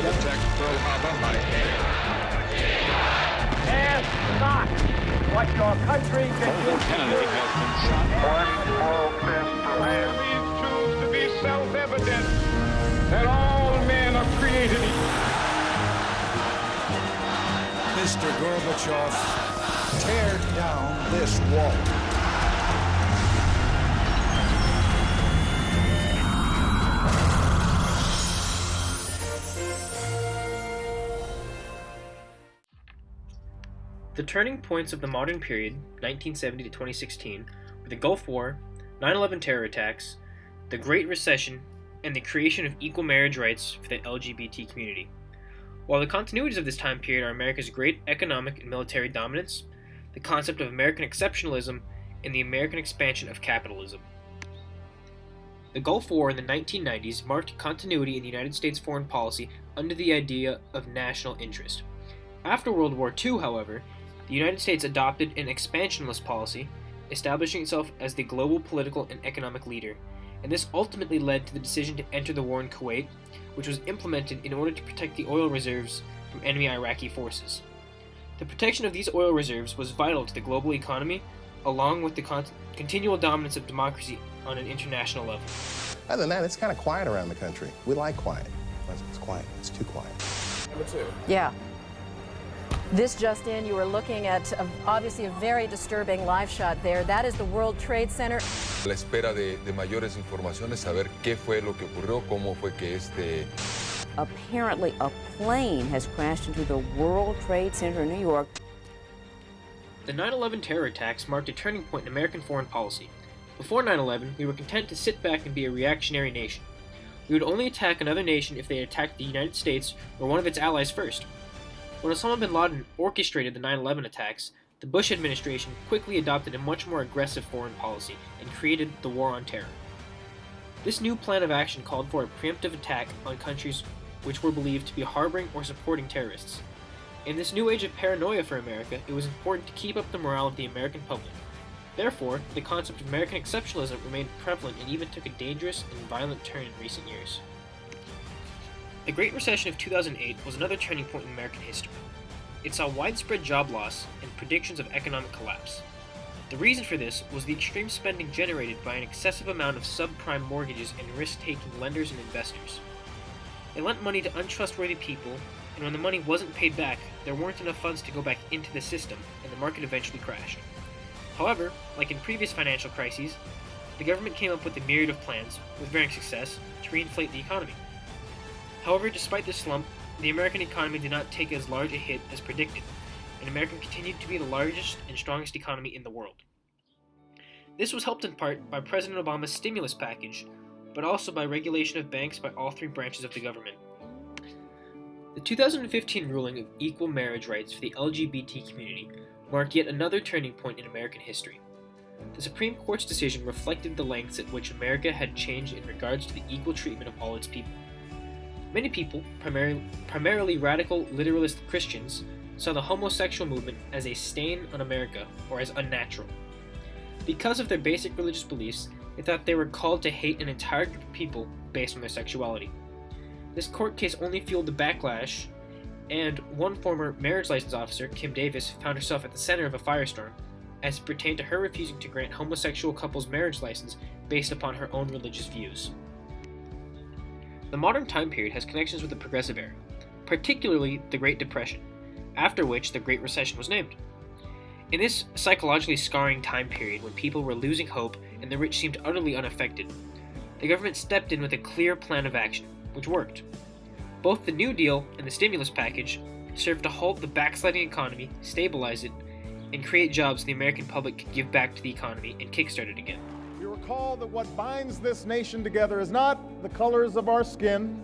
attacked Pearl Harbor by air. Ask not what your country can do. Kennedy has been shot. One small step for man. These truths to be self-evident that all men are created equal. Mr. Gorbachev, tear down this wall. The turning points of the modern period, 1970 to 2016, were the Gulf War, 9/11 terror attacks, the Great Recession, and the creation of equal marriage rights for the LGBT community. While the continuities of this time period are America's great economic and military dominance, the concept of American exceptionalism, and the American expansion of capitalism. The Gulf War in the 1990s marked continuity in the United States foreign policy under the idea of national interest. After World War II, however, the United States adopted an expansionist policy, establishing itself as the global political and economic leader, and this ultimately led to the decision to enter the war in Kuwait, which was implemented in order to protect the oil reserves from enemy Iraqi forces. The protection of these oil reserves was vital to the global economy, along with the continual dominance of democracy on an international level. Other than that, it's kind of quiet around the country. We like quiet. It's quiet. It's too quiet. Number 2. Yeah. This just in, you were looking at obviously a very disturbing live shot there. That is the World Trade Center. A la espera de mayores informaciones, saber qué fue lo que ocurrió, cómo fue que Apparently, a plane has crashed into the World Trade Center in New York. The 9/11 terror attacks marked a turning point in American foreign policy. Before 9/11, we were content to sit back and be a reactionary nation. We would only attack another nation if they attacked the United States or one of its allies first. When Osama bin Laden orchestrated the 9/11 attacks, the Bush administration quickly adopted a much more aggressive foreign policy and created the War on Terror. This new plan of action called for a preemptive attack on countries which were believed to be harboring or supporting terrorists. In this new age of paranoia for America, it was important to keep up the morale of the American public. Therefore, the concept of American exceptionalism remained prevalent and even took a dangerous and violent turn in recent years. The Great Recession of 2008 was another turning point in American history. It saw widespread job loss and predictions of economic collapse. The reason for this was the extreme spending generated by an excessive amount of subprime mortgages and risk-taking lenders and investors. They lent money to untrustworthy people, and when the money wasn't paid back, there weren't enough funds to go back into the system, and the market eventually crashed. However, like in previous financial crises, the government came up with a myriad of plans, with varying success, to reinflate the economy. However, despite this slump, the American economy did not take as large a hit as predicted, and America continued to be the largest and strongest economy in the world. This was helped in part by President Obama's stimulus package, but also by regulation of banks by all three branches of the government. The 2015 ruling of equal marriage rights for the LGBT community marked yet another turning point in American history. The Supreme Court's decision reflected the lengths at which America had changed in regards to the equal treatment of all its people. Many people, primarily radical literalist Christians, saw the homosexual movement as a stain on America or as unnatural. Because of their basic religious beliefs, they thought they were called to hate an entire group of people based on their sexuality. This court case only fueled the backlash, and one former marriage license officer, Kim Davis, found herself at the center of a firestorm as it pertained to her refusing to grant homosexual couples marriage license based upon her own religious views. The modern time period has connections with the Progressive Era, particularly the Great Depression, after which the Great Recession was named. In this psychologically scarring time period when people were losing hope and the rich seemed utterly unaffected, the government stepped in with a clear plan of action, which worked. Both the New Deal and the stimulus package served to halt the backsliding economy, stabilize it, and create jobs the American public could give back to the economy and kickstart it again. We recall that what binds this nation together is not the colors of our skin,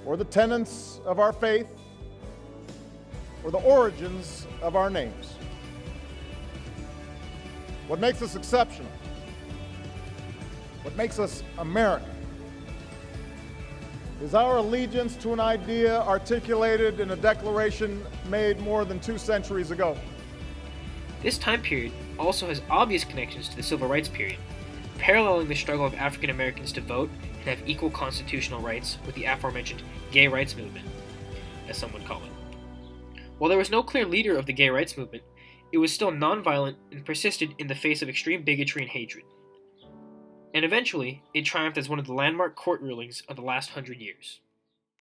or the tenets of our faith, or the origins of our names. What makes us exceptional, what makes us American, is our allegiance to an idea articulated in a declaration made more than 2 centuries ago. This time period also has obvious connections to the Civil Rights period, paralleling the struggle of African Americans to vote and have equal constitutional rights with the aforementioned gay rights movement, as some would call it. While there was no clear leader of the gay rights movement, it was still nonviolent and persisted in the face of extreme bigotry and hatred. And eventually, it triumphed as one of the landmark court rulings of the last 100 years.